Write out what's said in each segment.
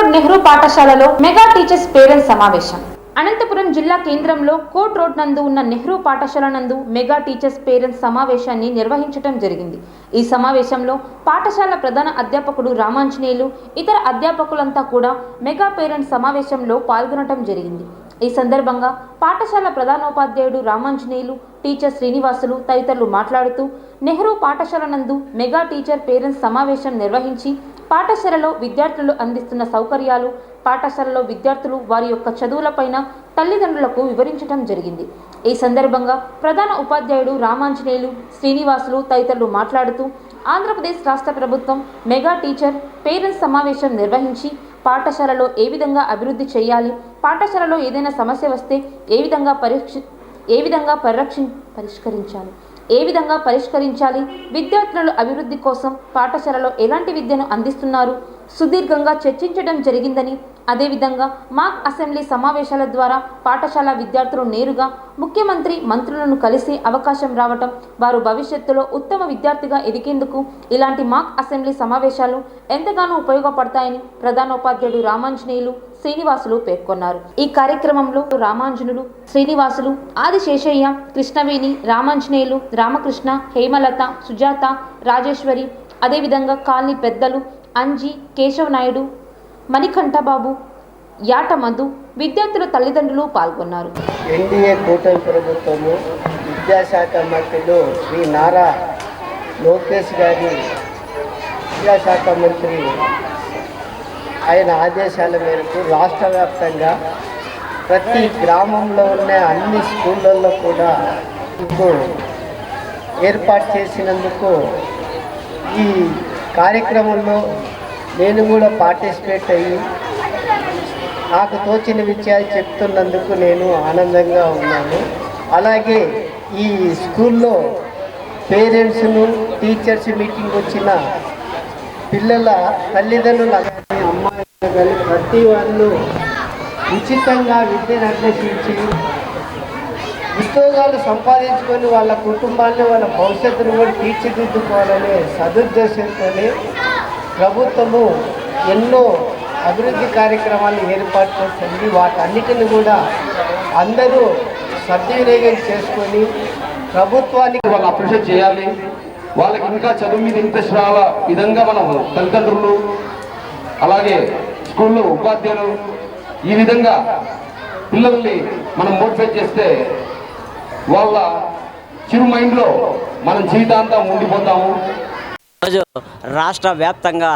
Road Nehru పాఠశాలలో mega teachers parents సమావేశం. అనంతపురం జిల్లా కేంద్రంలో కోట్ రోడ్ నందు ఉన్న నెహ్రూ పాఠశాల నందు మెగా టీచర్స్ పేరెంట్స్ సమావేశాన్ని నిర్వహించడం జరిగింది. ఈ సమావేశంలో పాఠశాల ప్రధాన అధ్యాపకుడు రామాంజనేయులు, ఇతర అధ్యాపకులంతా కూడా మెగా పేరెంట్స్ సమావేశంలో పాల్గొనడం జరిగింది. ఈ సందర్భంగా పాఠశాల ప్రధానోపాధ్యాయుడు రామాంజనేయులు, టీచర్ శ్రీనివాసులు తదితరులు మాట్లాడుతూ నెహ్రూ పాఠశాల నందు మెగా టీచర్ పేరెంట్స్ సమావేశం నిర్వహించి పాఠశాలలో విద్యార్థులు అందిస్తున్న సౌకర్యాలు, పాఠశాలలో విద్యార్థులు వారి యొక్క చదువులపైన తల్లిదండ్రులకు వివరించడం జరిగింది. ఈ సందర్భంగా ప్రధాన ఉపాధ్యాయుడు రామాంజనేయులు, శ్రీనివాసులు తదితరులు మాట్లాడుతూ ఆంధ్రప్రదేశ్ రాష్ట్ర ప్రభుత్వం మెగా టీచర్ పేరెంట్స్ సమావేశం నిర్వహించి పాఠశాలలో ఏ విధంగా అభివృద్ధి చేయాలి, పాఠశాలలో ఏదైనా సమస్య వస్తే ఏ విధంగా పరిష్కరించాలి, విద్యార్థుల అభివృద్ధి కోసం పాఠశాలలో ఎలాంటి విద్యను అందిస్తున్నారు సుదీర్ఘంగా చర్చించడం జరిగిందని, అదేవిధంగా మాక్ అసెంబ్లీ సమావేశాల ద్వారా పాఠశాల విద్యార్థులు నేరుగా ముఖ్యమంత్రి, మంత్రులను కలిసే అవకాశం రావటం, వారు భవిష్యత్తులో ఉత్తమ విద్యార్థిగా ఎదిగేందుకు ఇలాంటి మాక్ అసెంబ్లీ సమావేశాలు ఎంతగానో ఉపయోగపడతాయని ప్రధానోపాధ్యాయుడు రామాంజనేయులు, శ్రీనివాసులు పేర్కొన్నారు. ఈ కార్యక్రమంలో రామాంజనులు, శ్రీనివాసులు, ఆదిశేషయ్య, కృష్ణవేణి, రామాంజనేయులు, రామకృష్ణ, హేమలత, సుజాత, రాజేశ్వరి, అదేవిధంగా కాలనీ పెద్దలు అంజీ, కేశవ్ నాయుడు, మణికంఠబాబు, యాట మధు, విద్యార్థుల తల్లిదండ్రులు పాల్గొన్నారు. ఎన్డీఏ కూటమి ప్రభుత్వము విద్యాశాఖ మంత్రులు శ్రీ నారా లోకేష్ గారి విద్యాశాఖ మంత్రి ఆయన ఆదేశాల మేరకు రాష్ట్ర వ్యాప్తంగా ప్రతి గ్రామంలో ఉన్న అన్ని స్కూళ్ళల్లో కూడా ఏర్పాటు చేసినందుకు ఈ కార్యక్రమంలో నేను కూడా పార్టిసిపేట్ అయ్యి నాకు తోచిన విషయాలు చెప్తున్నందుకు నేను ఆనందంగా ఉన్నాను. అలాగే ఈ స్కూల్లో పేరెంట్స్ను, టీచర్స్ మీటింగ్ వచ్చిన పిల్లల తల్లిదండ్రులు అమ్మాయిలు కానీ ప్రతి వాళ్ళు ఉచితంగా విద్యను అభ్యసించి ఉద్యోగాలు సంపాదించుకొని వాళ్ళ కుటుంబాన్ని, వాళ్ళ భవిష్యత్తును కూడా తీర్చిదిద్దుకోవాలనే సదుద్దేశంతోనే ప్రభుత్వము ఎన్నో అభివృద్ధి కార్యక్రమాలు ఏర్పాటు చేస్తుంది. వాటన్నిటిని కూడా అందరూ సద్వినియోగం చేసుకొని ప్రభుత్వానికి వాళ్ళు అప్రిషియేట్ చేయాలి. వాళ్ళకి ఇంకా చదువు మీద ఇంట్రెస్ట్ రావాల విధంగా మనం తల్లిదండ్రులు, అలాగే స్కూల్లో ఉపాధ్యాయులు ఈ విధంగా పిల్లల్ని మనం మోటివేట్ చేస్తే వాళ్ళ చిరు మైండ్లో మనం జీవితాంతం ఉండిపోతాము. రోజు రాష్ట్ర వ్యాప్తంగా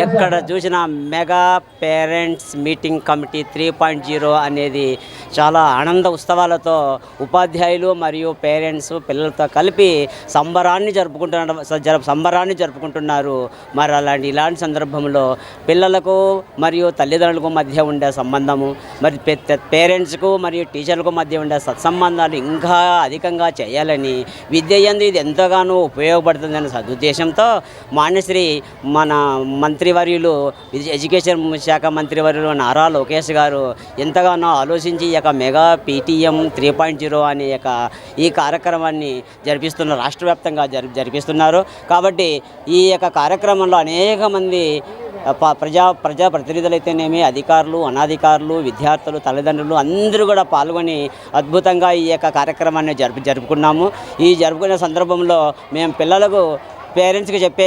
ఎక్కడ చూసినా మెగా పేరెంట్స్ మీటింగ్ కమిటీ 3.0 అనేది చాలా ఆనంద ఉత్సవాలతో ఉపాధ్యాయులు మరియు పేరెంట్స్ పిల్లలతో కలిపి సంబరాన్ని జరుపుకుంటున్నారు. మరి ఇలాంటి సందర్భంలో పిల్లలకు మరియు తల్లిదండ్రులకు మధ్య ఉండే సంబంధము, మరి పేరెంట్స్కు మరియు టీచర్లకు మధ్య ఉండే సత్సంబంధాలు ఇంకా అధికంగా చేయాలని, విద్య యందు ఇది ఎంతగానో ఉపయోగపడుతుందనే సదుద్దేశంతో మాన్యశ్రీ మన మంత్రివర్యులు, ఎడ్యుకేషన్ శాఖ మంత్రివర్యులు నారా లోకేష్ గారు ఎంతగానో ఆలోచించి ఈ యొక్క మెగా పీటీఎం 3.0 అనే ఈ కార్యక్రమాన్ని రాష్ట్ర వ్యాప్తంగా జరిపిస్తున్నారు. కాబట్టి ఈ యొక్క కార్యక్రమంలో అనేక మంది ప్రజాప్రతినిధులైతేనేమి, అధికారులు, అనాధికారులు, విద్యార్థులు, తల్లిదండ్రులు అందరూ కూడా పాల్గొని అద్భుతంగా ఈ యొక్క కార్యక్రమాన్ని జరుపుకున్నాము. ఈ జరుపుకునే సందర్భంలో మేము పిల్లలకు, పేరెంట్స్కి చెప్పే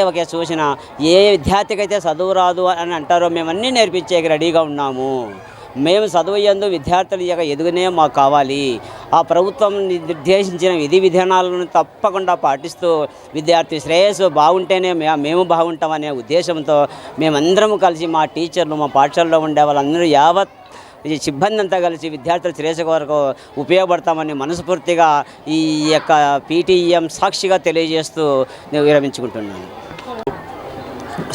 ఒకే సూచన, ఏ విద్యార్థికి అయితే చదువు రాదు అని అంటారో మేమన్నీ నేర్పించేకి రెడీగా ఉన్నాము. మేము చదువు యందు విద్యార్థుల యొక్క ఎదుగునే మాకు కావాలి. ఆ ప్రభుత్వం నిర్దేశించిన విధి విధానాలను తప్పకుండా పాటిస్తూ విద్యార్థి శ్రేయస్సు బాగుంటేనే మేము బాగుంటామనే ఉద్దేశంతో మేమందరం కలిసి, మా టీచర్లు, మా పాఠశాలలో ఉండే వాళ్ళందరూ యావత్ సిబ్బంది అంతా కలిసి విద్యార్థుల శ్రేయస్సు కొరకు ఉపయోగపడతామని మనస్ఫూర్తిగా ఈ యొక్క పీటీఎం సాక్షిగా తెలియజేస్తూ నేను విరమించుకుంటున్నాను.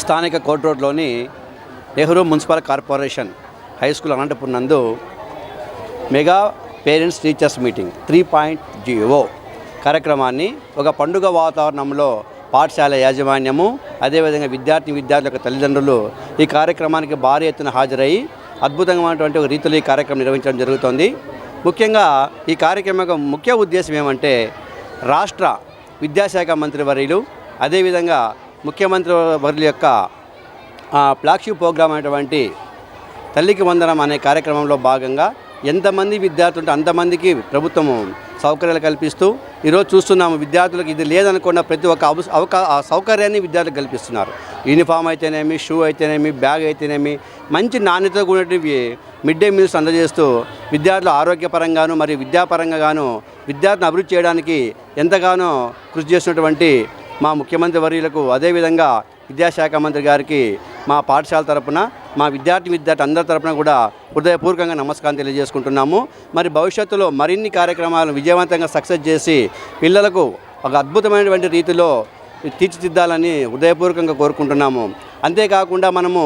స్థానిక కోట్ రోడ్లోని Nehru municipal corporation high school Anantapur నందు మెగా పేరెంట్స్ టీచర్స్ మీటింగ్ 3.0 కార్యక్రమాన్ని ఒక పండుగ వాతావరణంలో పాఠశాల యాజమాన్యము, అదేవిధంగా విద్యార్థుల యొక్క తల్లిదండ్రులు ఈ కార్యక్రమానికి భారీ ఎత్తున హాజరయ్యి అద్భుతమైనటువంటి ఒక రీతిలో ఈ కార్యక్రమం నిర్వహించడం జరుగుతుంది. ముఖ్యంగా ఈ కార్యక్రమం యొక్క ముఖ్య ఉద్దేశం ఏమంటే, రాష్ట్ర విద్యాశాఖ మంత్రి వర్యులు, అదేవిధంగా ముఖ్యమంత్రి వర్యుల యొక్క ఫ్లాగ్షిప్ ప్రోగ్రామ్ అయినటువంటి తల్లికి వందనం అనే కార్యక్రమంలో భాగంగా ఎంతమంది విద్యార్థులు ఉంటే అంతమందికి ప్రభుత్వము సౌకర్యాలు కల్పిస్తూ ఈరోజు చూస్తున్నాము. విద్యార్థులకు ఇది లేదనుకున్న ప్రతి ఒక్క సౌకర్యాన్ని విద్యార్థులకు కల్పిస్తున్నారు. యూనిఫామ్ అయితేనేమి, షూ అయితేనేమి, బ్యాగ్ అయితేనేమి, మంచి నాణ్యతతో కూడినటువంటి మిడ్ డే మీల్స్ అందజేస్తూ విద్యార్థులు ఆరోగ్యపరంగాను మరియు విద్యాపరంగాను విద్యార్థులను అభివృద్ధి చేయడానికి ఎంతగానో కృషి చేసినటువంటి మా ముఖ్యమంత్రి వర్యులకు, అదేవిధంగా విద్యాశాఖ మంత్రి గారికి మా పాఠశాల తరపున, మా విద్యార్థి అందరి తరపున కూడా హృదయపూర్వకంగా నమస్కారం తెలియజేసుకుంటున్నాము. మరి భవిష్యత్తులో మరిన్ని కార్యక్రమాలను విజయవంతంగా సక్సెస్ చేసి పిల్లలకు ఒక అద్భుతమైనటువంటి రీతిలో తీర్చిదిద్దాలని హృదయపూర్వకంగా కోరుకుంటున్నాము. అంతేకాకుండా మనము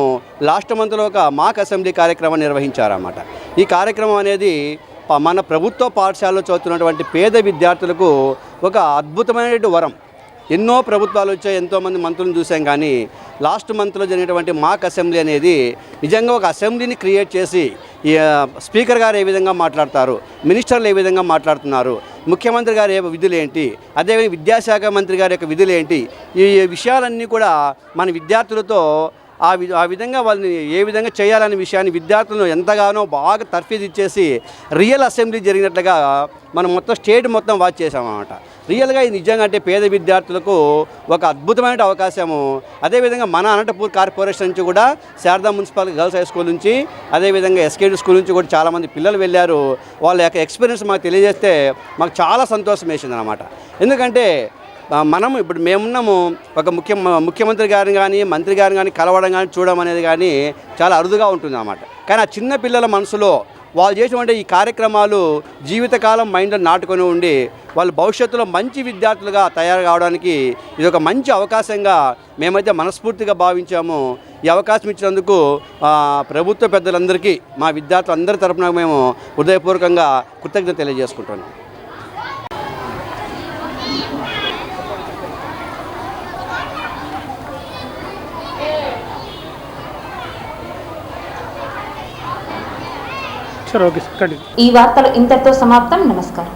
లాస్ట్ మంత్లో ఒక మాక్ అసెంబ్లీ కార్యక్రమం నిర్వహించారన్నమాట. ఈ కార్యక్రమం అనేది మన ప్రభుత్వ పాఠశాలలో చదువుతున్నటువంటి పేద విద్యార్థులకు ఒక అద్భుతమైనటువంటి వరం. ఎన్నో ప్రభుత్వాలు వచ్చాయి, ఎంతోమంది మంత్రులను చూసాం, కానీ లాస్ట్ మంత్లో జరిగినటువంటి మాక్ అసెంబ్లీ అనేది నిజంగా ఒక అసెంబ్లీని క్రియేట్ చేసి స్పీకర్ గారు ఏ విధంగా మాట్లాడతారు, మినిస్టర్లు ఏ విధంగా మాట్లాడుతున్నారు, ముఖ్యమంత్రి గారు విధులు ఏంటి, అదేవిధంగా విద్యాశాఖ మంత్రి గారి యొక్క విధులు ఏంటి, ఈ విషయాలన్నీ కూడా మన విద్యార్థులతో ఆ విధంగా వాళ్ళని ఏ విధంగా చేయాలనే విషయాన్ని విద్యార్థులను ఎంతగానో బాగా తర్ఫీదు ఇచ్చేసి రియల్ అసెంబ్లీ జరిగినట్లుగా మనం మొత్తం స్టేట్ మొత్తం వాచ్ చేసామన్నమాట. రియల్గా ఇది నిజంగా అంటే పేద విద్యార్థులకు ఒక అద్భుతమైన అవకాశము. అదేవిధంగా మన అనంతపూర్ కార్పొరేషన్ నుంచి కూడా Sharada municipal girls high school నుంచి, అదేవిధంగా ఎస్కేడి స్కూల్ నుంచి కూడా చాలామంది పిల్లలు వెళ్ళారు. వాళ్ళ యొక్క ఎక్స్పీరియన్స్ మాకు తెలియజేస్తే మాకు చాలా సంతోషం వేసింది అన్నమాట. ఎందుకంటే మనము ఇప్పుడు మేమున్నాము, ఒక ముఖ్యమంత్రి గారిని కానీ మంత్రి గారిని కానీ కలవడం కానీ చూడడం అనేది కానీ చాలా అరుదుగా ఉంటుంది అన్నమాట. కానీ ఆ చిన్న పిల్లల మనసులో వాళ్ళు చేసినటువంటి ఈ కార్యక్రమాలు జీవితకాలం మైండ్లో నాటుకొని ఉండి వాళ్ళు భవిష్యత్తులో మంచి విద్యార్థులుగా తయారు కావడానికి ఇది ఒక మంచి అవకాశంగా మేమైతే మనస్ఫూర్తిగా భావించాము. ఈ అవకాశం ఇచ్చినందుకు ప్రభుత్వ పెద్దలందరికీ, మా విద్యార్థులందరి తరపున మేము హృదయపూర్వకంగా కృతజ్ఞత తెలియజేసుకుంటున్నాం. ఈ వార్తలు ఇంతటితో సమాప్తం. నమస్కారం.